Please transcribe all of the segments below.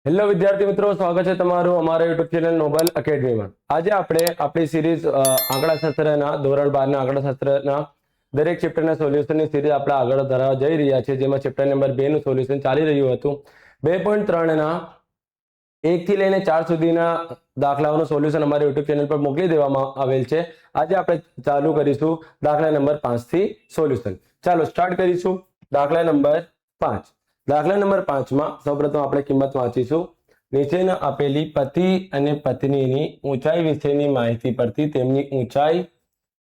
Hello વિદ્યાર્થી મિત્રો, સ્વાગત છે તમારું અમારા યુટ્યુબ ચેનલ નોબલ એકેડમીમાં। આજે આપણે આપણી સિરીઝ આંકડાશાસ્ત્રના ધોરણ 12 ના આંકડાશાસ્ત્રના દરેક ચેપ્ટરના સોલ્યુશનની સિરીઝ આપણે આગળ ધરાવવા જઈ રહ્યા છીએ, જેમાં ચેપ્ટર નંબર 2 નું સોલ્યુશન ચાલી રહ્યું હતું। 2.3 ના 1 થી લઈને 4 સુધીના દાખલાઓનું સોલ્યુશન અમારા યુટ્યુબ ચેનલ પર મોકલી દેવામાં આવેલ છે। આજે આપણે ચાલુ કરીશું દાખલા નંબર 5 થી સોલ્યુશન। ચાલો સ્ટાર્ટ કરીશું। દાખલા નંબર 5। દાખલા નંબર 5 માં સૌપ્રથમ આપણે કિંમત વાંચીશું। નીચેના આપેલી પતિ અને પત્નીની ઊંચાઈ વિશેની માહિતી પરથી તેમની ઊંચાઈ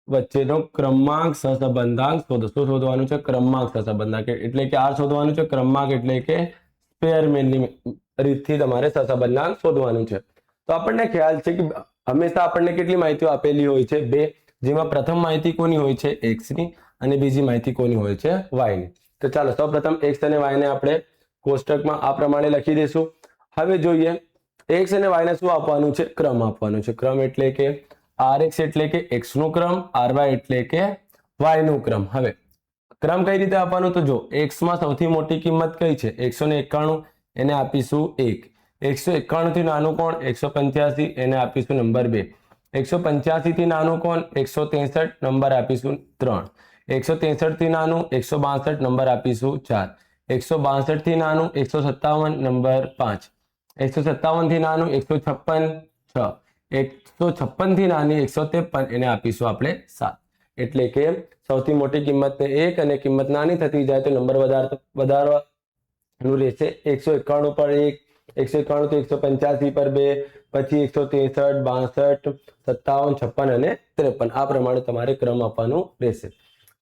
વચ્ચેનો ક્રમાંક સહસંબંધાંક શોધો। શું શોધવાનું છે? ક્રમાંક સહસંબંધાંક એટલે કે આર શોધવાનું છે। ક્રમાંક એટલે કે સ્પેરમેનની રીતથી તમારે સહસંબંધાંક શોધવાનું છે। તો આપણને ખ્યાલ છે કે હંમેશા આપણને કેટલી માહિતીઓ આપેલી હોય છે? બે, જેમાં પ્રથમ માહિતી કોની હોય છે? x ની, અને બીજી માહિતી કોની હોય છે? y ની। તો ચાલો સૌપ્રથમ x અને y ને આપણે કોષ્ટકમાં આ પ્રમાણે લખી દઈશું। હવે જોઈએ x અને y ને શું આપવાનું છે? ક્રમ આપવાનું છે। ક્રમ એટલે કે rx એટલે કે x નો ક્રમ, ry એટલે કે y નો ક્રમ। હવે ક્રમ કઈ રીતે આપવાનું? તો જો x માં સૌથી મોટી કિંમત કઈ છે? 191, એને આપીશું 1। 191 થી નાનું કોણ? 185, એને આપીશું નંબર 2। 185 થી નાનું કોણ? 163, નંબર આપીશું 3। 163 થી નાનું 162, નંબર આપીશું 4। 162 થી નાનું 157, નંબર 5। 157 થી નાનું 156, 6। 156 થી નાની 153, એને આપીશું આપણે 7। એટલે કે સૌથી મોટી કિંમતને 1 અને કિંમત નાની થતી જાય તો નંબર વધારવાનું રહેશે। 191 પર 1, 191 થી 185 પર 2, પછી 163, 62, 57, 56 અને 53 આ પ્રમાણે તમારે ક્રમ આપવાનું રહેશે।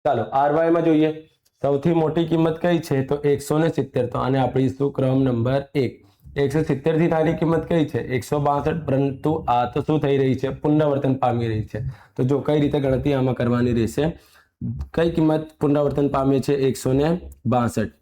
ચાલો ry માં જોઈએ। સૌથી મોટી કિંમત કઈ છે? તો 170। તો આને આપીશું ક્રમ નંબર 1। 170 થી નાની કિંમત કઈ છે? 162, પરંતુ આ તો શું થઈ રહી છે? પુનરાવર્તન પામી રહી છે। તો જો કઈ રીતે ગણતરી આમાં કરવાની રહેશે? કઈ કિંમત પુનરાવર્તન પામે છે? 162।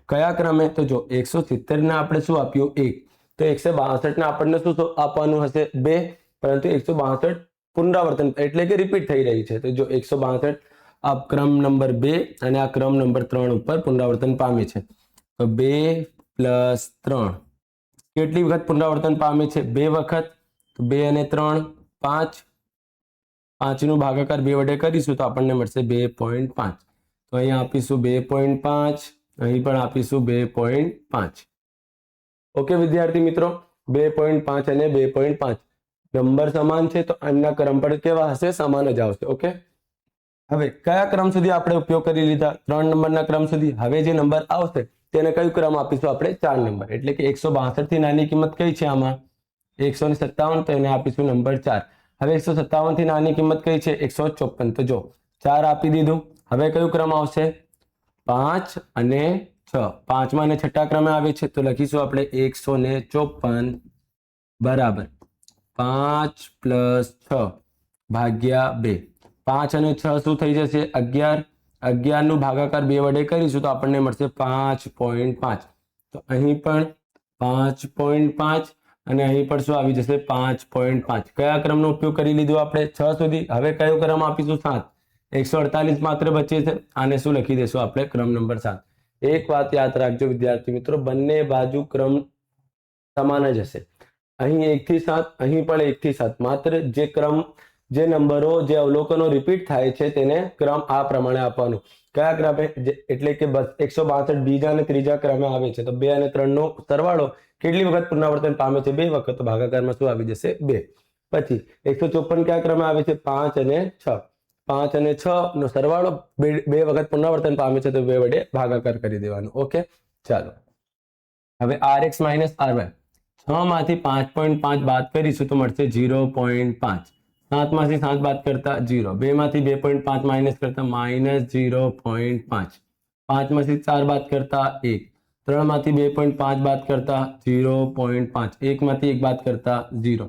કયા ક્રમે? તો જો 170 ને આપણે શું આપ્યું? 1। તો 162 ને આપણને શું આપવાનું હશે? 2, પરંતુ 162 પુનરાવર્તન એટલે કે રિપીટ થઈ રહી છે। તો જો 162 આ ક્રમ નંબર 2 અને આ ક્રમ નંબર 3 ઉપર પુનરાવર્તન પામે છે। તો 2 + 3 કેટલી વખત પુનરાવર્તન પામે છે? 2 વખત। 2 અને 3 5। 5 નું ભાગાકાર 2 વડે કરીશું તો આપણને મળશે 2.5। તો અહીંયા આપીશું 2.5, અહીં પણ આપીશું 2.5। ઓકે વિદ્યાર્થી મિત્રો, 2.5 અને 2.5 નંબર સમાન છે, તો એમના ક્રમ પણ કેવા હશે? સમાન જ આવશે। ઓકે, હવે કયા ક્રમ સુધી આપણે ઉપયોગ કરી લીધા? 3 નંબરના ક્રમ સુધી। હવે જે નંબર આવશે તેને કયું ક્રમ આપીશું આપણે? 4 નંબર। એટલે કે 162 થી નાની કિંમત કઈ છે આમાં? 157, તો એને આપીશું નંબર 4। હવે 157 થી નાની કિંમત કઈ છે? 154। તો જો 4 આપી દીધું। હવે કયું ક્રમ આવશે? 5 અને 6। 5માં અને 6ઠ્ઠા ક્રમે આવે છે, તો લખીશું આપણે 154 બરાબર 5 + 6 ભાગ્યા 2। 5 અને 6 શું થઈ જશે? 11। 11 નું ભાગાકાર 2 વડે કરીશું તો આપણને મળશે 5.5। તો અહીં પણ 5.5 અને અહીં પણ શું આવી જશે? 5.5। કયા ક્રમનો ઉપયોગ કરી લીધો આપણે? 6 સુધી। હવે કયો ક્રમ આપીશું? 7। 148 માત્ર બચે છે, આને શું લખી દેશું આપણે? ક્રમ નંબર 7। એક વાત યાદ રાખજો વિદ્યાર્થી મિત્રો, બંને બાજુ ક્રમ સમાન જ હશે। અહીં 1 થી 7, અહીં પણ 1 થી 7, માત્ર જે ક્રમ, જે નંબરો, જે અવલોકનો રિપીટ થાય છે તેને ક્રમ આ પ્રમાણે આપવાનું। કયા ક્રમે? એટલે કે 162 બીજા અને ત્રીજા ક્રમે આવે છે, તો 2 અને 3 નો સરવાળો કેટલી વખત પુનરાવર્તન પામે છે? 2 વખત। તો ભાગાકારમાં શું આવી જશે? 2। પછી 154 કયા ક્રમે આવે છે? 5 અને 6। 5 અને 6 નો સરવાળો 2 વખત પુનરાવર્તન પામે છે, તો 2 વડે ભાગાકાર કરી દેવાનું। ઓકે, ચાલો હવે rx - ry 6 માંથી 5.5 બાદ કરીશું તો મળશે 0.5। 7 માંથી 7 બાદ કરતા 0। 2 માંથી 2.5 માઇનસ કરતા -0.5। 5 માંથી 4 બાદ કરતા 1। 3 માંથી 2.5 બાદ કરતા 0.5। 1 માંથી 1 બાદ કરતા 0।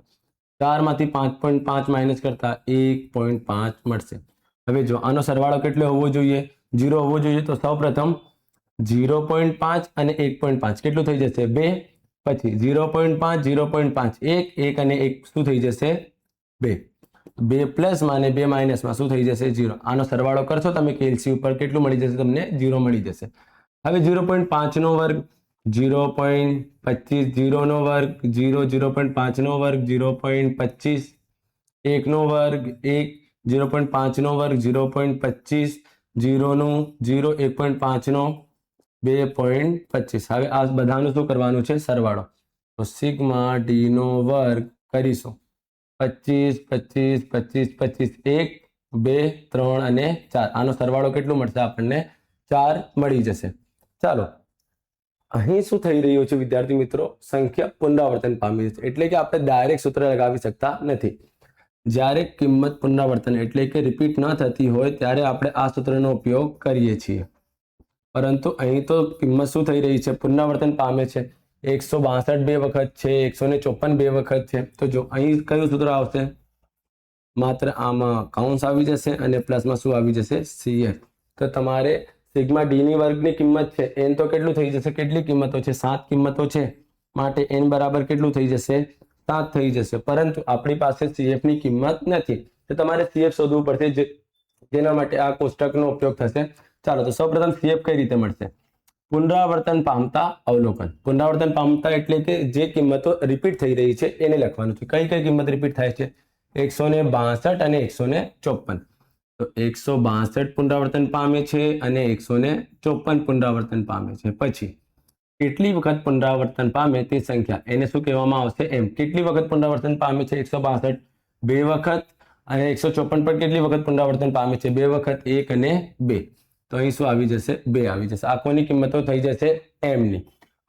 4 માંથી 5.5 માઇનસ કરતા 1.5 મળશે। હવે જો આનો સરવાળો કેટલો હોવો જોઈએ? 0 હોવો જોઈએ। તો સૌપ્રથમ 0.5 અને 1.5 કેટલું થઈ જશે? 2। પછી 0.5, 0.5 1, 1 અને 1 શું થઈ જશે? 2। 2 પ્લસમાં અને 2 માઇનસમાં શું થઈ જશે? 0। આનો સરવાળો કરશો તમે કેલસી ઉપર, કેટલું મળી જશે તમને? 0 મળી જશે। હવે 0.5 નો વર્ગ, 0.25, 0 નો વર્ગ 0, 0.5 નો વર્ગ 0.25, 1 નો વર્ગ 1, 0.5 નો વર્ગ 0.25, 0 નું 0, 1.5 નો 2.25. હવે આ બધાનું શું કરવાનું છે? સરવાળો. તો સિગ્મા ડી નો વર્ગ કરીશું 25, 25, 25, 25, 1, 2, 3 અને 4. આનો સરવાળો કેટલું મળશે આપણને? 4 મળી જશે. ચાલો, અહીં શું થઈ રહ્યું છે વિદ્યાર્થી મિત્રો? સંખ્યા પુનરાવર્તન પામી છે, એટલે કે આપણે ડાયરેક્ટ સૂત્ર લગાવી શકતા નથી. જ્યારે કિંમત પુનરાવર્તન એટલે કે રિપીટ ન થતી હોય ત્યારે આપણે આ સૂત્રનો ઉપયોગ કરીએ છીએ, પરંતુ અહીં તો કિંમત શું થઈ રહી છે? પુનરાવર્તન પામે છે. 162 બે વખત છે, 154 બે વખત છે. તો જો અહીં કયું સૂત્ર આવશે? માત્ર આમાં કાઉન્સ આવી જશે અને પ્લસમાં શું આવી જશે? CF. તો તમારે સિગ્મા ડી ની વર્ગની કિંમત છે n તો કેટલું થઈ જશે? કેટલી કિંમતો છે? 7 કિંમતો છે, માટે n બરાબર કેટલું થઈ જશે? 7 થઈ જશે. પરંતુ આપણી પાસે CF ની કિંમત નથી, તો તમારે CF શોધવું પડશે, જેના માટે આ કોષ્ટકનો ઉપયોગ થશે. ચાલો, તો સૌપ્રથમ CF કઈ રીતે મળશે? પુનરાવર્તન પામતા અવલોકન. પુનરાવર્તન પામતા એટલે કે જે કિંમતો રિપીટ થઈ રહી છે એને લખવાનું છે. કઈ કઈ કિંમત રિપીટ થાય છે? 162 અને 154. તો 162 પુનરાવર્તન પામે છે અને 154 પુનરાવર્તન પામે છે. પછી કેટલી વખત પુનરાવર્તન પામે તે સંખ્યા, એને શું કહેવામાં આવશે? એમ. કેટલી વખત પુનરાવર્તન પામે છે? 162 બે વખત, અને 154 પર કેટલી વખત પુનરાવર્તન પામે છે? બે વખત, 1 અને 2. તો અહીં શું આવી જશે? 2 આવી જશે. આ કોની કિંમતો થઈ જશે? m ની.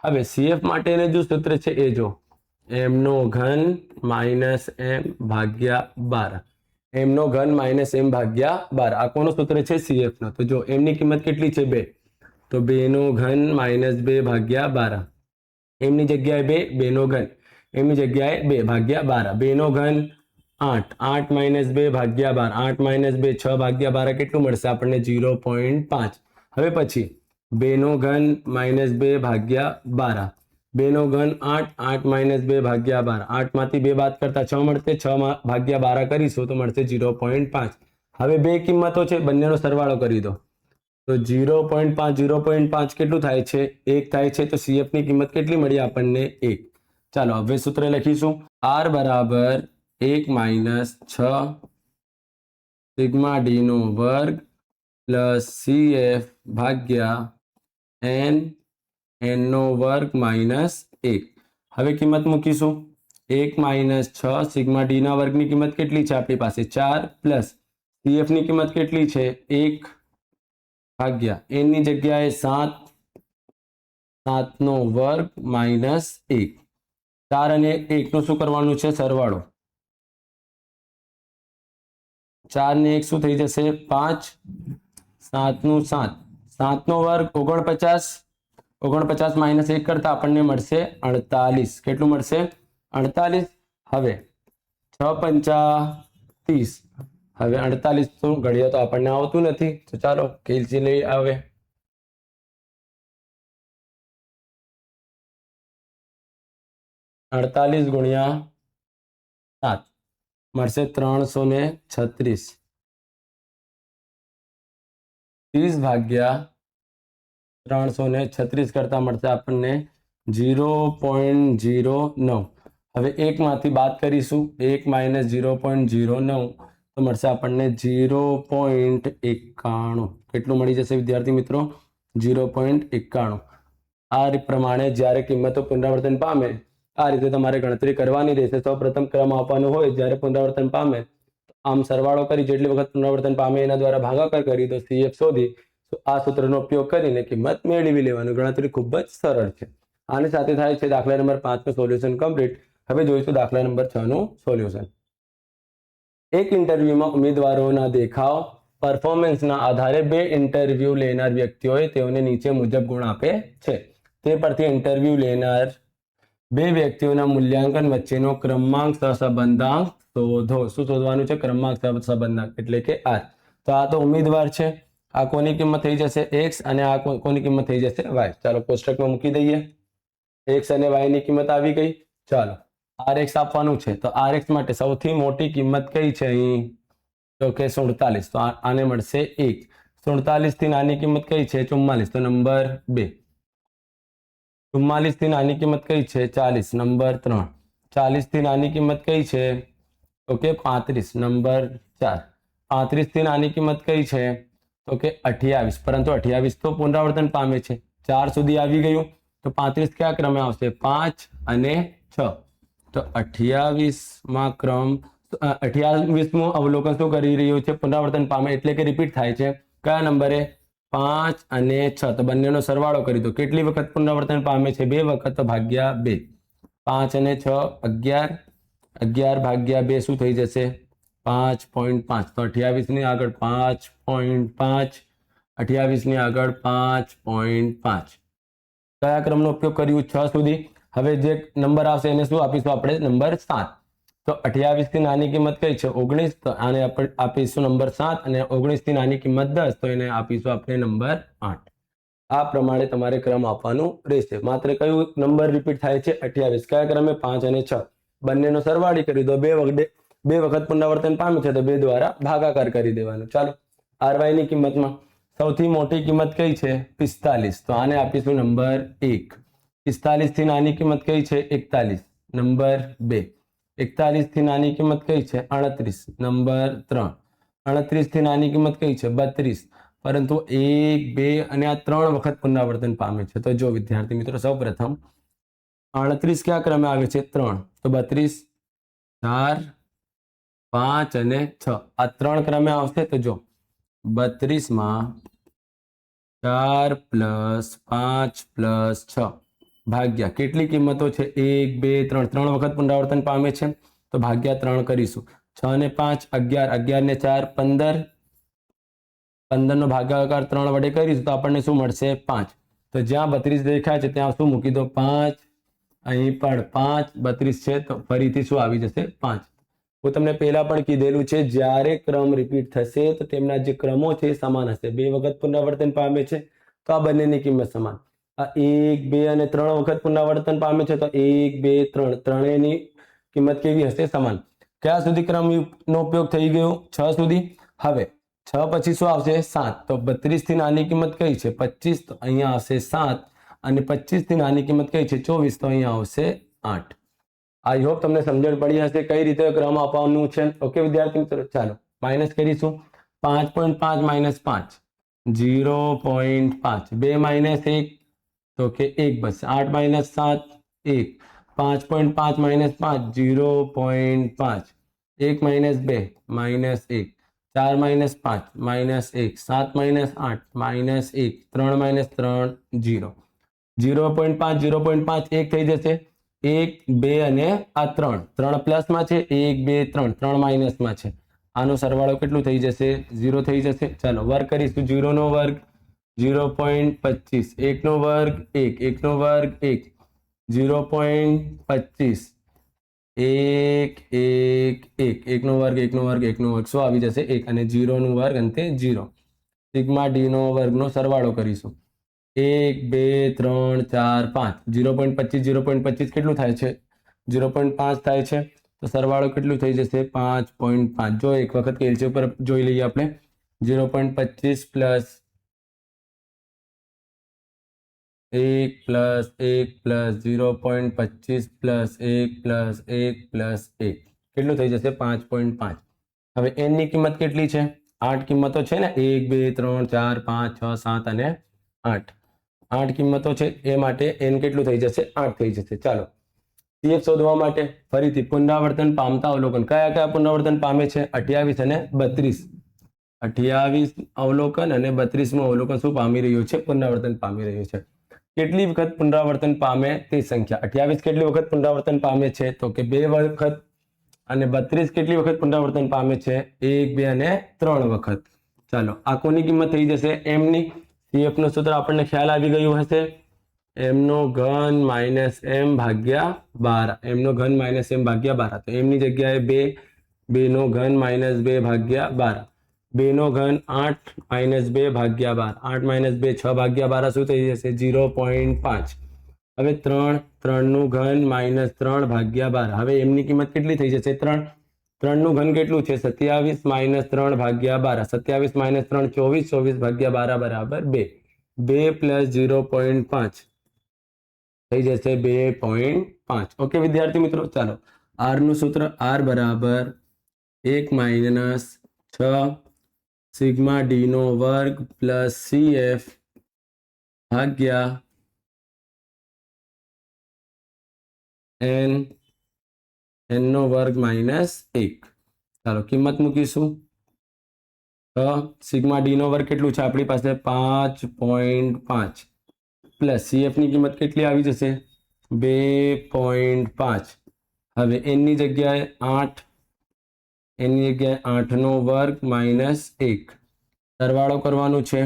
હવે CF માટેનું જે સૂત્ર છે એ જો, m નો ઘન માઇનસ m ભાગ્યા 12. m નો ઘન માઇનસ m ભાગ્યા 12. આ કોનું સૂત્ર છે? CF નો. તો જો m ની કિંમત કેટલી છે? 2. તો 2 નો ઘન માઇનસ 2 ભાગ્યા 12. m ની જગ્યાએ 2, 2 નો ઘન. m ની જગ્યાએ 2 ભાગ્યા 12. 2 નો ઘન 8, 8 માઇનસ 2 ભાગ્યા 12. 8 માઇનસ 2, 6 ભાગ્યા 12 કેટલું મળશે આપણને? 0.5. હવે પછી 2 નો ઘન માઇનસ 2 ભાગ્યા 12. 2 નો ઘન 8, 8 માઇનસ 2 ભાગ્યા 12. 8 માંથી 2 બાદ કરતા 6 મળશે. 6 ભાગ્યા 12 કરીશું તો મળશે 0.5. હવે બે કિંમતો છે, બંનેનો સરવાળો કરી દો. તો 0.5, 0.5 કેટલું થાય છે? 1 થાય છે. તો CF ની કિંમત કેટલી મળી આપણને? 1. ચાલો, હવે સૂત્ર લખીશું. R બરાબર 1 માઇનસ 6 સિગ્મા ડી નો વર્ગ પ્લસ CF ભાગ્યા n નો વર્ગ માઇનસ 1. હવે કિંમત મૂકીશું. 1 માઇનસ 6 સિગ્મા ડી ના વર્ગની કિંમત કેટલી છે આપણી પાસે? 4, પ્લસ CF ની કિંમત કેટલી છે? 1 ભાગ્યા n ની જગ્યાએ 7, 7 નો વર્ગ માઇનસ 1. 4 અને 1 નું શું કરવાનું છે? સરવાળો. 4 ને 1 શું થઈ જશે? 5, 7 નું 7, 7 નો વર્ગ 49. 49 માઇનસ 1 કરતા આપણને મળશે 48. કેટલું મળશે? 48. હવે 6 પંચા 30. હવે 48 તો ઘડિયા તો આપણને આવતું નથી, તો ચાલો કેલ્સી લઈ આવે. 48 ગુણ્યા 7 મળશે 336. 30 ભાગ્યા 336 કરતા મળશે આપણને 0.09. હવે 1 માંથી બાદ કરીશું. 1 માઇનસ 0.09 તો મળશે આપણને 0.91. કેટલું મળી જશે વિદ્યાર્થી મિત્રો? 0.91. આ પ્રમાણે જ્યારે કિંમતો પુનરાવર્તન પામે આ રીતે તમારે ગણતરી કરવાની રહેશે. સૌપ્રથમ ક્રમ આપવાનો હોય, જ્યારે પુનરાવર્તન પામે આમ સરવાળો કરી જેટલી વખત પુનરાવર્તન પામે એના દ્વારા ભાગાકાર કરી દો, CF શોધી આ સૂત્રનો ઉપયોગ કરીને કિંમત મેળવી લેવાનું. ગણતરી ખૂબ જ સરળ છે. આની સાથે થાય છે દાખલા નંબર 5 નું સોલ્યુશન કમ્પ્લીટ. હવે જોઈશું દાખલા નંબર 6 નું સોલ્યુશન. એક ઇન્ટરવ્યુમાં ઉમેદવારોના દેખાવ પરફોર્મન્સના આધારે બે ઇન્ટરવ્યુ લેનાર વ્યક્તિઓએ તેઓને નીચે મુજબ ગુણ આપે છે. તે પરથી ઇન્ટરવ્યુ લેનાર બે વ્યક્તિઓના મૂલ્યાંકન વચ્ચેનો ક્રમાંક સહસંબંધાંક શોધો. શું શોધવાનું છે? ક્રમાંક સહસંબંધાંક એટલે કે R. તો આ તો ઉમેદવાર છે, આ કોની કિંમત થઈ જશે? x, અને આ કોની કિંમત થઈ જશે? y. ચાલો કોષ્ટકમાં મૂકી દઈએ. x અને y ની કિંમત આવી ગઈ. ચાલો rx આપવાનું છે, તો rx માટે સૌથી મોટી કિંમત કઈ છે અહીં? તો કે 47. તો આને મળશે 1. 47 થી નાની કિંમત કઈ છે? 44. તો નંબર 2. 44 થી નાની કિંમત કઈ છે 40 નંબર 3. 40 થી નાની કિંમત કઈ છે ઓકે 35 નંબર 4. 35 થી નાની કિંમત કઈ છે તો કે 28, પરંતુ 28 તો પુનરાવર્તન પામે છે. 4 સુધી આવી ગયું તો 35 કયા ક્રમે આવશે 5 અને 6. તો 28 માં ક્રમ 28મું અવલોકન શું કરી રહ્યું છે પુનરાવર્તન પામે એટલે કે રિપીટ થાય છે કયા નંબરે 5 અને 6. તો બંનેનો સરવાળો કરી દો. કેટલી વખત પુનરાવર્તન પામે છે 2 વખત, તો ભાગ્યા 2. 5 અને 6 11. 11 ભાગ્યા 2 શું થઈ જશે 5.5. તો 28 ની આગળ 5.5, 28 ની આગળ 5.5. કયા ક્રમનો ઉપયોગ કર્યું 6 સુધી. હવે જે નંબર આવશે એને શું આપીશું આપણે નંબર 7. તો 28 થી નાની કિંમત કઈ છે 19, તો આને આપણે આપીશું નંબર 7. અને 19 થી નાની કિંમત 10, તો એને આપીશું આપણે નંબર 8. આ પ્રમાણે તમારે ક્રમ આપવાનું રહેશે. માત્ર કયું નંબર રિપીટ થાય છે 28. કયા ક્રમે 5 અને 6. બંનેનો સરવાળી કરી દો. બે વખત પુનરાવર્તન પામે છે તો 2 દ્વારા ભાગાકાર કરી દેવાનું. ચાલો RY ની કિંમતમાં સૌથી મોટી કિંમત કઈ છે 45, તો આને આપીશું નંબર 1. 45 થી નાની કિંમત કઈ છે 41 નંબર 2. 41 થી નાની કિંમત કઈ છે 38 નંબર 3. 38 થી નાની કિંમત કઈ છે 32, પરંતુ 1 2 અને આ 3 વખત પુનરાવર્તન પામે છે. તો જો વિદ્યાર્થી મિત્રો સૌપ્રથમ 38 કયા ક્રમે આવે છે 3, તો 32 4 5 અને 6 આ 3 ક્રમે આવશે. તો જો 32 માં 4 + 5 + 6 ભાગ્યા કેટલી કિંમતો છે 1 2 3 3 વખત પુનરાવર્તન પામે છે તો ભાગ્યા 3 કરીશું. 6 ને 5 11, 11 ને 4 15, 15 નો ભાગાકાર 3 વડે કરીશું તો આપણને શું મળશે 5. તો જ્યાં 32 દેખાય છે ત્યાં શું મૂકી દો 5. અહીં પણ 5, 32 છે તો ફરીથી શું આવી જશે 5. હું તમને પહેલા પણ કીધેલું છે જ્યારે ક્રમ રિપીટ થશે તો તેમના જે ક્રમો છે સમાન હશે. 2 વખત પુનરાવર્તન પામે છે તો આ બંનેની કિંમત સમાન. આ 1 2 અને 3 વખત પુનરાવર્તન પામે છે તો 1 2 3 ત્રણેયની કિંમત કેવી હશે સમાન. ક્યાં સુધી ક્રમનો ઉપયોગ થઈ ગયો 6 સુધી. હવે 6 પછી શું આવશે 7. તો 32 થી નાની કિંમત કઈ છે 25, તો અહીંયા આવશે 7. અને 25 થી નાની કિંમત કઈ છે 24, તો અહીંયા આવશે 8. આઈ હોપ તમને સમજણ પડી હશે કઈ રીતે ક્રમ આપવાનું છે. ઓકે વિદ્યાર્થી મિત્રો ચાલો માઇનસ કરીશું. 5.5 - 5 0.5. 2 - 1 તો કે 1 બચશે. 8 - 7 1. 5.5 - 5 0.5. 1 - 2 -1. 4 - 5 -1. 7 - 8 -1. 3 - 3 0. 0.5 0.5 1 થઈ જશે. 1 2 અને આ 3 3 પ્લસમાં છે 1 2 3 3 માઇનસમાં છે. આનો સરવાળો કેટલું થઈ જશે 0 થઈ જશે. ચાલો વર્ગ કરીશું. 0 નો વર્ગ 0.25, 1 નો વર્ગ 1, 1 નો વર્ગ 1, 0.25, 1 1 1, 1 નો વર્ગ 1 નો વર્ગ 1 નો વર્ગ શું આવી જશે 1 અને 0 નો વર્ગ અંતે 0. સિગ્મા ડી નો વર્ગનો સરવાળો કરીશું. 1 2 3 4 5 0.25 0.25 કેટલું થાય છે 0.5 થાય છે. તો સરવાળો કેટલું થઈ જશે 5.5. જો એક વખત કેલ્શિયમ પર જોઈ લઈએ આપણે. 0.25 plus 1 plus 1 plus 0.25 plus 1 plus 1 plus 1 કેટલું થઈ જશે 5.5. હવે n ની કિંમત કેટલી છે 8 કિંમતો છે ને 1 2 3 4 5 6 7 અને 8. 8 કિંમતો છે એ માટે n કેટલું થઈ જશે 8 થઈ જશે. ચાલો CF શોધવા માટે ફરીથી પુનરાવર્તન પામતા અવલોકન કયા કયા પુનરાવર્તન પામે છે 28 અને 32. 28 અવલોકન અને 32મું અવલોકન શું પામી રહ્યું છે પુનરાવર્તન પામી રહ્યું છે. કેટલી વખત પુનરાવર્તન પામે તે સંખ્યા. 28 કેટલી વખત પુનરાવર્તન પામે છે તો કે 2 વખત. અને 32 કેટલી વખત પુનરાવર્તન પામે છે 1 2 અને 3 વખત. ચાલો આ કોની કિંમત થઈ જશે m ની. CF નું સૂત્ર આપણને ખ્યાલ આવી ગયું હશે. m નો ઘન માઇનસ m ભાગ્યા 12. m નો ઘન માઇનસ m ભાગ્યા 12. તો m ની જગ્યાએ 2, 2 નો ઘન માઇનસ 2 ભાગ્યા 12. 2 નો ઘન 8 માઇનસ 2 ભાગ્યા 12. 8 માઇનસ 2 6 ભાગ્યા 12 શું થઈ જશે 0.5. હવે 3, 3 નું ઘન માઇનસ 3 ભાગ્યા 12. હવે m ની કિંમત કેટલી થઈ જશે 3. 3 નું ઘન કેટલું છે 27 માઇનસ 3 ભાગ્યા 12. 27 માઇનસ 3 24, 24 ભાગ્યા 12 બરાબર 2. 2 પ્લસ 0.5 થઈ જશે 2.5. ઓકે વિદ્યાર્થી મિત્રો, ચાલો આર નું સૂત્ર આર બરાબર 1 - 6 સિગ્મા ડી નો વર્ગ પ્લસ CF ભાગ્યા n નો વર્ગ -1. ચાલો કિંમત મૂકીશું. સિગ્મા ડી નો વર્ગ કેટલું છે આપણી પાસે 5.5 પ્લસ CF ની કિંમત કેટલી આવી જશે 2.5. હવે n ની જગ્યાએ 8, n ની જગ્યાએ 8 નો વર્ગ -1 સરવાળો કરવાનું છે.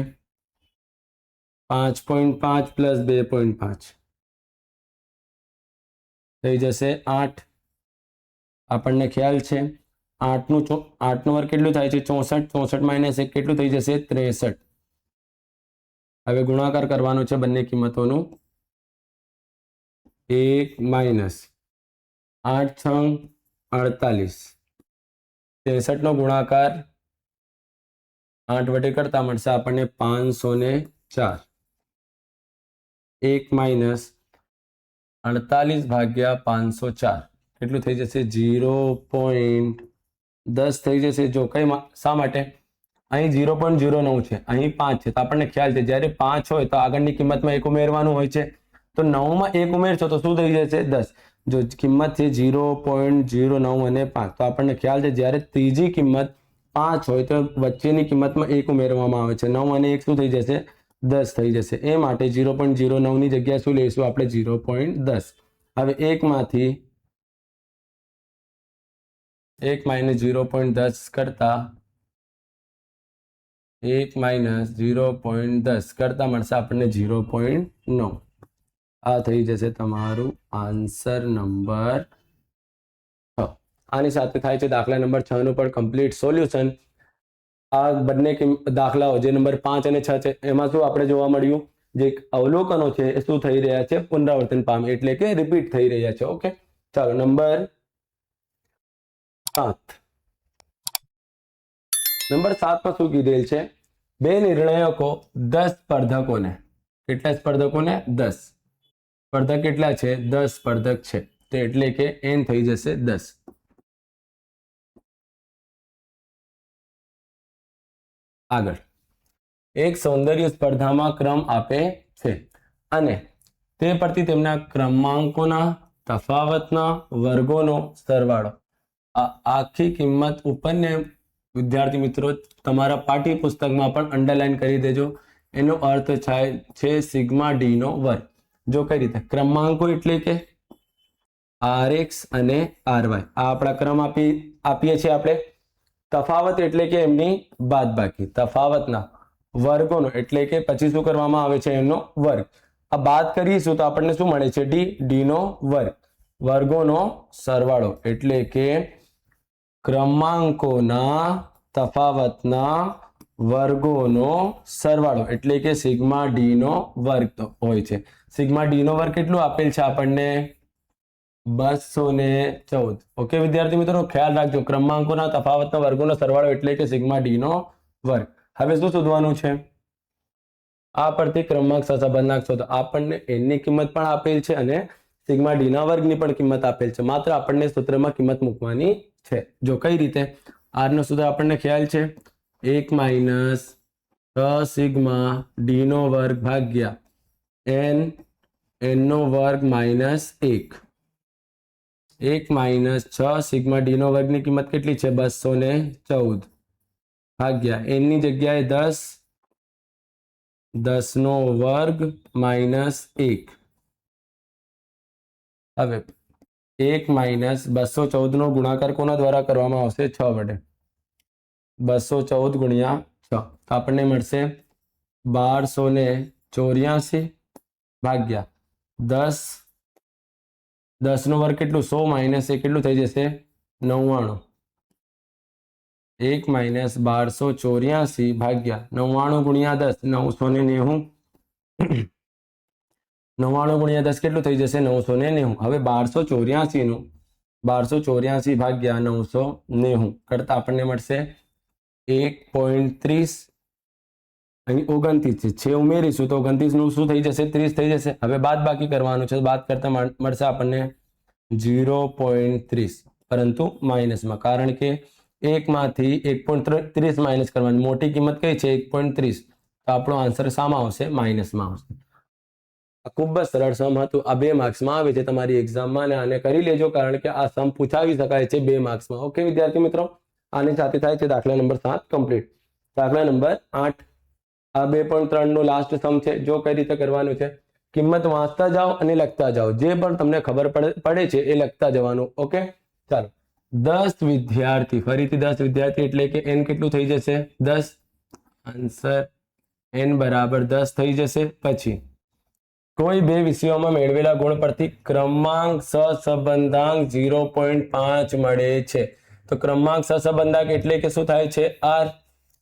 5.5 પ્લસ 2.5 થઈ જશે 8. આપણને ખ્યાલ છે 8 નો વર્ગ કેટલું થાય છે 64. 64 - 1 કેટલું થઈ જશે 63. હવે ગુણાકાર કરવાનો છે બંને કિંમતોનું. 1 - 8 × 48. 63 નો ગુણાકાર 8 વડે કરતા મળશે આપણને 504. 1 - 48 ભાગ્યા 504 કેટલું થઈ જશે 0.10 થઈ જશે. જો શા માટે અહીં 0.09 છે, અહીં 5 છે, તો આપણને ખ્યાલ છે જ્યારે 5 હોય તો આગળની કિંમતમાં 1 ઉમેરવાનું હોય છે. તો 9 માં 1 ઉમેરશો તો શું થઈ જશે 10. જો કિંમત છે 0.09 અને 5, તો આપણને ખ્યાલ છે જ્યારે ત્રીજી કિંમત 5 હોય તો વચ્ચેની કિંમતમાં 1 ઉમેરવામાં આવે છે. 9 અને 1 શું થઈ જશે 10 થઈ જશે. એ માટે 0.09 ની જગ્યાએ શું લઈશું આપણે 0.10. હવે 1 માંથી 1 - 0.10 કરતા 1 - 0.10 કરતા મળશે આપણને 0.9. આ થઈ જશે તમારું આન્સર નંબર 6. આની સાથે થાય છે દાખલા નંબર 6 નું પણ કમ્પ્લીટ સોલ્યુશન. આ બંને દાખલાઓ જે નંબર 5 અને 6 છે એમાં શું આપણે જોવા મળ્યું, જે અવલોકનો છે એ શું થઈ રહ્યા છે પુનરાવર્તન પામે એટલે કે રિપીટ થઈ રહ્યા છે. ઓકે ચાલો નંબર 7. નંબર 7 માં શું કીધેલ છે, બે નિર્ણયકો 10 સ્પર્ધકોને, કેટલા સ્પર્ધકોને 10. સ્પર્ધક કેટલા છે 10 સ્પર્ધક છે, તો એટલે કે n થઈ જશે 10. આગળ એક સૌંદર્ય સ્પર્ધામાં ક્રમ આપે છે અને તે પરથી તેમના ક્રમાંકોના તફાવતના વર્ગોનો સરવાળો. આ આખી કિંમત ઉપરને વિદ્યાર્થી મિત્રો તમારા પાઠ્યપુસ્તકમાં પણ અંડરલાઈન કરી દેજો. એનો અર્થ થાય છે સિગ્મા ડી નો વર્ગ. જો કઈ રીતે ક્રમાંકો એટલે કે rx અને ry, આ આપણા ક્રમ આપીએ છીએ આપણે. તફાવત એટલે કે એમની બાદબાકી, તફાવતના વર્ગોનો એટલે કે પછી શું કરવામાં આવે છે એમનો વર્ગ. આ બાદ કરીશું તો આપણને શું મળે છે ડી નો વર્ગ. વર્ગોનો સરવાળો એટલે કે ક્રમાંકોના તફાવતના વર્ગોનો સરવાળો એટલે કે સિગ્મા ડી નો વર્ગ હોય છે. સિગ્મા ડી નો વર્ગ કેટલું આપેલ છે આપણને 214. ઓકે વિદ્યાર્થી મિત્રો ખ્યાલ રાખજો, ક્રમાંકોના તફાવતના વર્ગોનો સરવાળો એટલે કે સિગ્મા ડી નો વર્ગ. હવે શું શોધવાનું છે, આ પરથી ક્રમાંક સહસંબંધ નાખશો તો આપણને n ની કિંમત પણ આપેલ છે અને સિગ્મા ડી ના વર્ગની પણ કિંમત આપેલ છે. માત્ર આપણને સૂત્રમાં કિંમત મૂકવાની છે. જો કઈ રીતે, r નો સૂત્ર આપણને ખ્યાલ છે 1 - 6 સિગ્મા ડી નો વર્ગ ભાગ્યા n નો વર્ગ -1. 1 - 6 સિગ્મા ડી નો વર્ગની કિંમત કેટલી છે 214 ભાગ્યા n ની જગ્યાએ 10, 10 નો વર્ગ -1. હવે 1 - 214 નો ગુણાકાર કોના દ્વારા કરવામાં આવશે 6 વડે. 214 ગુણ્યા 6 તો આપણને મળશે 1284 ભાગ્યા 10. 10 નો વર્ગ કેટલું 100 - 1 કેટલું થઈ જશે 99. 1 - 1284 ભાગ્યા 99 ગુણ્યા 10 990. 99 ગુણ્યા 10 કેટલું થઈ જશે 990. હવે 1284 ભાગ્યા 990 કરતા આપણને મળશે 1.30 અહીં 29 છે ઉમેરીશું તો 29 નું શું થઈ જશે 30 થઈ જશે. હવે બાદ બાકી કરવાનું છે, બાદ કરતા મળશે આપણને 0.30 પરંતુ માઇનસમાં, કારણ કે 1 માંથી 1.30 માઇનસ કરવાની. મોટી કિંમત કઈ છે 1.30, તો આપણો આન્સર શામાં આવશે માઇનસમાં આવશે. ખૂબ જ સરળ સમ હતું. આ 2 માર્ક્સમાં આવે છે તમારી એક્ઝામમાં અને આને કરી લેજો, કારણ કે આ સમ પૂછાવી શકાય છે 2 માર્ક્સમાં. ઓકે વિદ્યાર્થી મિત્રો, આની સાથે થાય છે દાખલા નંબર 7 કમ્પ્લીટ. દાખલા નંબર 8, આ 2.3 નો લાસ્ટ સમ છે. જો કઈ રીતે કરવાનું છે, કિંમત વાંચતા જાઓ અને લખતા જાઓ, જે પણ તમને ખબર પડે છે એ લખતા જવાનું. ઓકે ચાલો. 10 વિદ્યાર્થી, ફરીથી 10 વિદ્યાર્થી એટલે કે n કેટલું થઈ જશે 10. આન્સર n બરાબર 10 થઈ જશે. પછી કોઈ 2 વિષયોમાં મેળવેલા ગુણ પરથી ક્રમાંક સહસંબંધાંક 0.5 મળે છે. તો ક્રમાંક સહસંબંધાંક એટલે કે શું થાય છે r.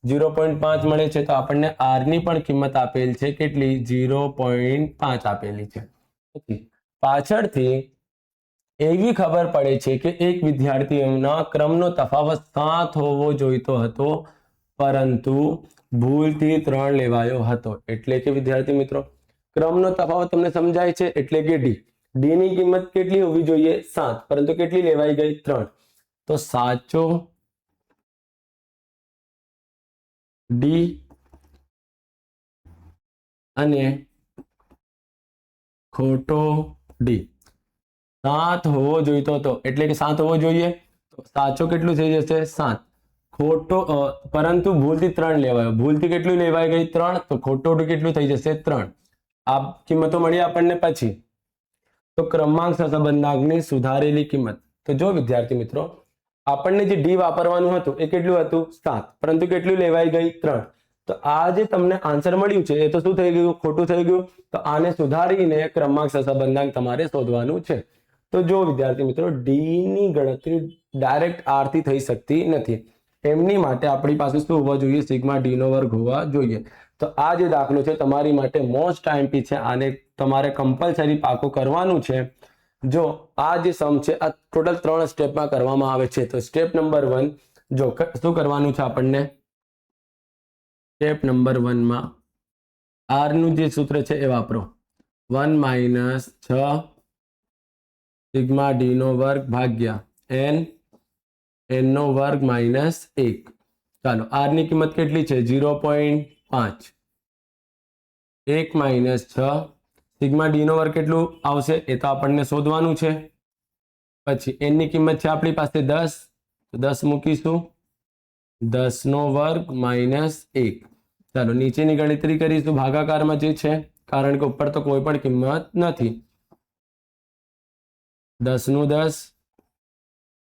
0.5 મળે છે તો આપણને r ની પણ કિંમત આપેલ છે, કેટલી 0.5 આપેલી છે. પાછળથી એવી ખબર પડે છે કે એક વિદ્યાર્થીઓના ક્રમનો તફાવત 7 હોવો જોઈતો હતો, પરંતુ ભૂલથી 3 લેવાયો હતો. એટલે કે વિદ્યાર્થી મિત્રો, ક્રમનો તફાવત તમને સમજાય છે, એટલે કે ડી ની કિંમત કેટલી હોવી જોઈએ 7, પરંતુ કેટલી લેવાઈ ગઈ 3. તો સાચો ડી અને ખોટો ડી 7 હોવો જોઈતો હતો, એટલે કે 7 હોવો જોઈએ. તો સાચો કેટલું થઈ જશે 7, ખોટો પરંતુ ભૂલથી 3 લેવાયો. ભૂલથી કેટલું લેવાઈ ગઈ 3, તો ખોટો ડી કેટલું થઈ જશે 3. આ કિંમતો મળી આપણને. પછી તો ક્રમાંક સહસંબંધાંકની સુધારેલી કિંમત. તો જો વિદ્યાર્થી મિત્રો, આપણને જે ડી વાપરવાનું હતું એ કેટલું હતું 7, પરંતુ કેટલું લેવાઈ ગઈ 3. તો આ જે તમને આન્સર મળ્યું છે એ તો શું થઈ ગયું ખોટું થઈ ગયું. તો આને સુધારીને ક્રમાંક સહસંબંધાંક તમારે શોધવાનું છે. તો જો વિદ્યાર્થી મિત્રો, ડી ની ગણતરી ડાયરેક્ટ આર થી થઈ શકતી નથી. એમની માટે આપણી પાસે શું હોવા જોઈએ સિગ્મા ડી નો વર્ગ હોવા જોઈએ. તો આ જે દાખલો છે તમારી માટે મોસ્ટ આઈએમપી છે, આને તમારે કમ્પલસરી પાકું કરવાનું છે. જો આ જે સમ છે આ ટોટલ 3 સ્ટેપમાં કરવામાં આવે છે. તો સ્ટેપ નંબર 1, જો શું કરવાનું છે આપણને, સ્ટેપ નંબર 1 માં આર નું જે સૂત્ર છે એ વાપરો. 1 - 6 સિગ્મા ડી નો વર્ગ ભાગ્યા n નો વર્ગ -1. ચાલો, આર ની કિંમત કેટલી છે 0.5. 1 - 6 સિગ્મા ડી નો વર્ગ કેટલું આવશે એ તો આપણને શોધવાનું છે. પછી n ની કિંમત છે આપણી પાસે 10, તો 10 મૂકીશું. 10 નો વર્ગ -1. ચાલો, નીચેની ગણતરી કરીશું ભાગાકારમાં જે છે, કારણ કે ઉપર તો કોઈ પણ કિંમત નથી. 10 નું 10,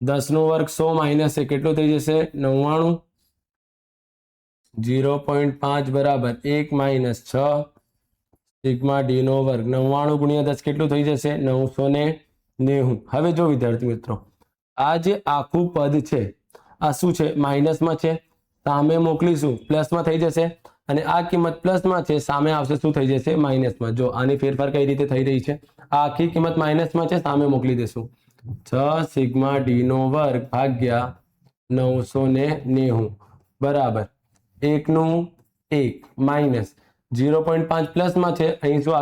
10 નો વર્ગ 100 માઇનસ એ કેટલું થઈ જશે 99. 0.5 બરાબર 1 - 6 સિગ્મા ડી નો વર્ગ. 99 ગુણ્યા 10 કેટલું થઈ જશે 990. હવે જો વિદ્યાર્થી મિત્રો, આ જે આખું પદ છે આ શું છે માઇનસમાં છે, સામે મોકલીશું પ્લસમાં થઈ જશે. અને આ કિંમત પ્લસમાં છે, સામે આવશે શું થઈ જશે માઇનસમાં. જો આની ફેરફાર કઈ રીતે થઈ રહી છે, આ આખી કિંમત માઇનસમાં છે, સામે મોકલી દેશું. 6 સિગ્મા ડી નો વર્ગ ભાગ્યા 990 બરાબર 1 નું 1 માઇનસ 0.5 પ્લસમાં છે, અહીં શું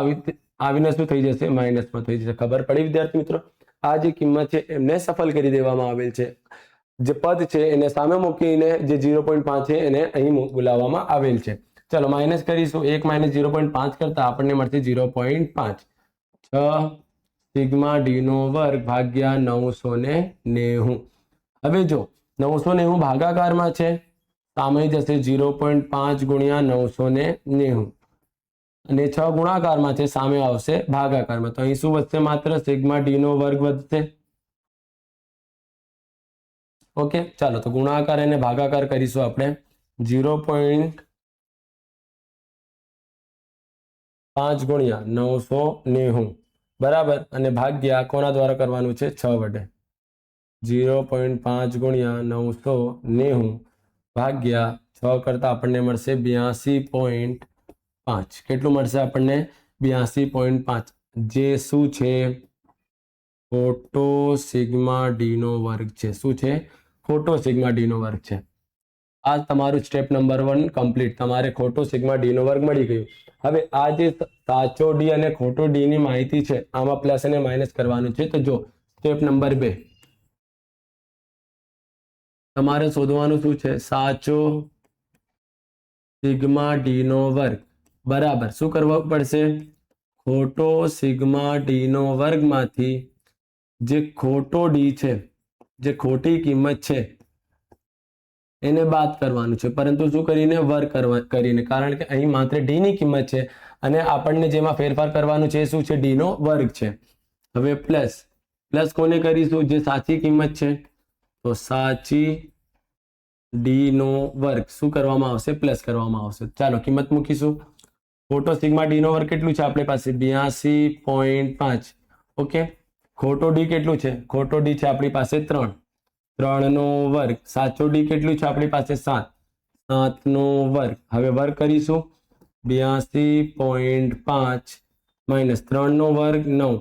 આવીને શું થઈ જશે માઇનસમાં થઈ જશે. ખબર પડી વિદ્યાર્થી મિત્રો, આ જે કિંમત છે એમને સફળ કરી દેવામાં આવેલ છે. જે પદ છે એને સામે મૂકીને જે 0.5 છે એને અહીં બોલાવવામાં આવેલ છે. ચલો માઇનસ કરીશું. 1 - 0.5 કરતા આપણને મળશે 0.5. 6 સિગ્મા ડી નો વર્ગ ભાગ્યા 990. હવે જો 990 ભાગાકારમાં છે, સામે જશે 0.5 ગુણ્યા 990 અને 6 ગુણાકારમાં છે, સામે આવશે ભાગાકારમાં. તો અહીં શું વધશે, માત્ર સિગ્મા ડી નો વર્ગ વધશે. ઓકે ચાલો, તો ગુણાકાર અને ભાગાકાર કરીશું આપણે. 0.5 ગુણ્યા 990 બરાબર, અને ભાગ્યા કોના દ્વારા કરવાનું છે 6 વડે. 0.5 ગુણ્યા 990 ભાગ્યા 6 કરતા આપણને મળશે 82.5. કેટલું મળશે આપણને 82.5, જે શું છે ખોટો સિગ્મા ડી નો વર્ગ છે. શું છે ખોટો સિગ્મા ડી નો વર્ગ છે. આ તમારું સ્ટેપ નંબર 1 કમ્પ્લીટ. તમારે ખોટો સિગ્મા ડી નો વર્ગ મળી ગયું. હવે આ જે સાચો ડી અને ખોટો ડી ની માહિતી છે આમાં પ્લસ અને માઇનસ કરવાનું છે. તો જો સ્ટેપ નંબર 2 તમારે શોધવાનું શું છે? સાચો સિગ્મા ડી નો વર્ગ બરાબર શું કરવું પડશે? ખોટો સિગ્મા ડી નો વર્ગમાંથી જે ખોટો ડી છે, જે ખોટી કિંમત છે એને બાદ કરવાનું છે, પરંતુ શું કરીને? વર્ગ કરીને, કારણ કે અહીં માત્ર ડી ની કિંમત છે અને આપણને જેમાં ફેરફાર કરવાનું છે શું છે? ડી નો વર્ગ છે. હવે પ્લસ પ્લસ કોને કરીશું? જે સાચી કિંમત છે, તો સાચી ડી નો વર્ગ શું કરવામાં આવશે? પ્લસ કરવામાં આવશે. ચાલો કિંમત મૂકીશું. ખોટો સિગ્મા ડી નો વર્ગ કેટલું છે આપણી પાસે? 82.5. ઓકે. ખોટો ડી કેટલું છે? ખોટો ડી છે આપણી પાસે 3. 3 નો વર્ગ. સાચો ડી કેટલું છે આપણી પાસે? 7. 7 નો વર્ગ. હવે વર્ગ કરીશું. 82.5 માઇનસ 3 નો વર્ગ 9.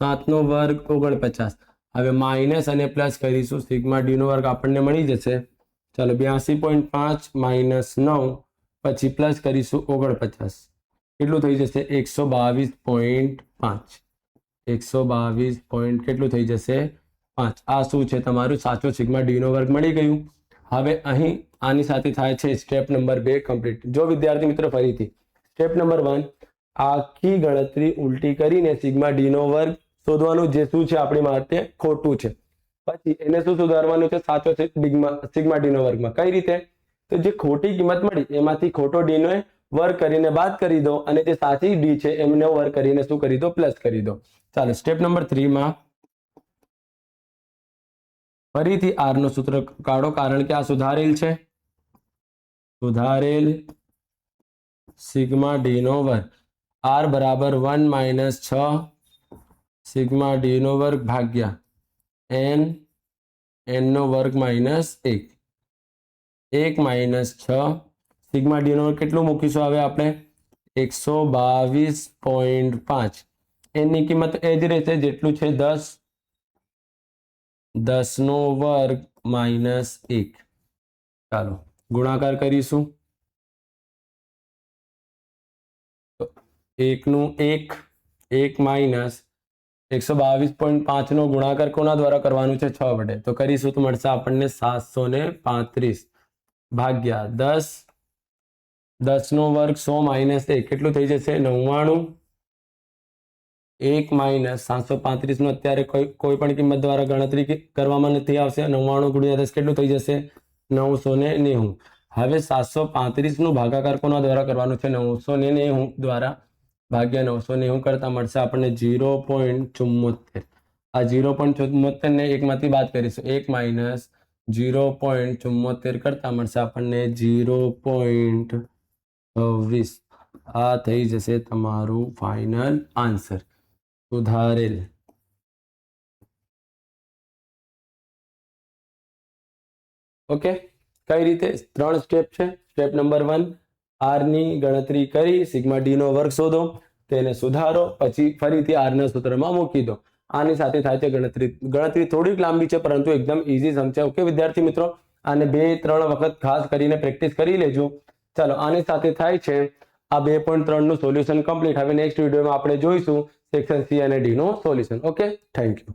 7 નો વર્ગ 49. હવે માઇનસ અને પ્લસ કરીશું. સિગ્મા ડી નો વર્ગ આપણને મળી જશે. ચાલો 82.5 માઇનસ 9 પછી પ્લસ કરીશું 49. કેટલું થઈ જશે? 122.5. 122 કેટલું થઈ જશે? 5. આ શું છે? તમારું સાચો સિગ્મા ડી નો વર્ગ મળી ગયું. હવે અહીં આની સાથે થાય છે સ્ટેપ નંબર 2 કમ્પ્લીટ. જો વિદ્યાર્થી મિત્રો ફરીથી સ્ટેપ નંબર 1 આખી ગણતરી ઉલટી કરીને સિગ્મા ડી નો વર્ગ શોધવાનું, જે શું છે આપણી માટે? ખોટું છે. પછી એને શું સુધારવાનું છે? સાચો સિગ્મા ડી નો વર્ગમાં. કઈ રીતે? તો જે ખોટી કિંમત મળી એમાંથી ખોટો ડી નો વર્ગ કરીને બાદ કરી દો અને જે સાચી ડી છે એમનો વર્ગ કરીને શું કરી દો? પ્લસ કરી દો. ચાલો સ્ટેપ નંબર 3 માં ફરીથી આર નું સૂત્ર કાઢો, કારણ કે આ સુધારેલ છે. સુધારેલ સિગ્મા ડી નો વર્ગ આર બરાબર 1 માઇનસ 6 સિગ્મા ડી નો વર્ગ ભાગ્યા એન નો વર્ગ માઇનસ 1. 1 માઇનસ 6 સિગ્મા ડી નો વર્ગ કેટલું મૂકીશું? હવે આપણે 122.5. એની કિંમત એ જ રહેશે જેટલું છે 10. 10 નો વર્ગ માઇનસ 1. ચાલો ગુણાકાર કરીશું. 1 નું 1 માઇનસ 122.5 નો ગુણાકાર કોના દ્વારા કરવાનું છે? 6 વડે. તો કરીશું તો મળશે આપણને 735 ભાગ્યા 10. 10 નો વર્ગ 100 માઇનસ 1 કેટલું થઈ જશે? 99. 1 માઇનસ 735 નો અત્યારે કોઈ પણ કિંમત દ્વારા ગણતરી કરવામાં નથી આવશે. 99 ગુણ્યા 10 કેટલું થઈ જશે? 990. હવે 735 નું ભાગાકાર કોના દ્વારા કરવાનું છે? 990 દ્વારા. ભાગ્યા 990 કરતા મળશે આપણને 0.74. આ 0.74 ને 1 માંથી બાદ કરીશું. 1 માઇનસ 0.74 કરતા મળશે આપણને 0.26. આ થઈ જશે તમારું ફાઇનલ આન્સર. સુધારેલ ઓકે. કઈ રીતે? 3 સ્ટેપ છે. સ્ટેપ નંબર 1 આર ની ગણતરી કરી સિગ્મા ડી નો વર્ગ શોધો, તેને સુધારો, પછી ફરીથી આર ના સૂત્રમાં મૂકી દો. આની સાથે થાય છે ગણતરી. ગણતરી થોડીક લાંબી છે પરંતુ એકદમ ઈઝી સમજાય. ઓકે વિદ્યાર્થી મિત્રો, આને 2-3 વખત ખાસ કરીને પ્રેક્ટિસ કરી લેજો. ચાલો આની સાથે થાય છે આ 2.3 નું સોલ્યુશન કમ્પ્લીટ. હવે નેક્સ્ટ વિડીયોમાં આપણે જોઈશું સેક્શન સી અને ડી નું સોલ્યુશન. Okay, thank you.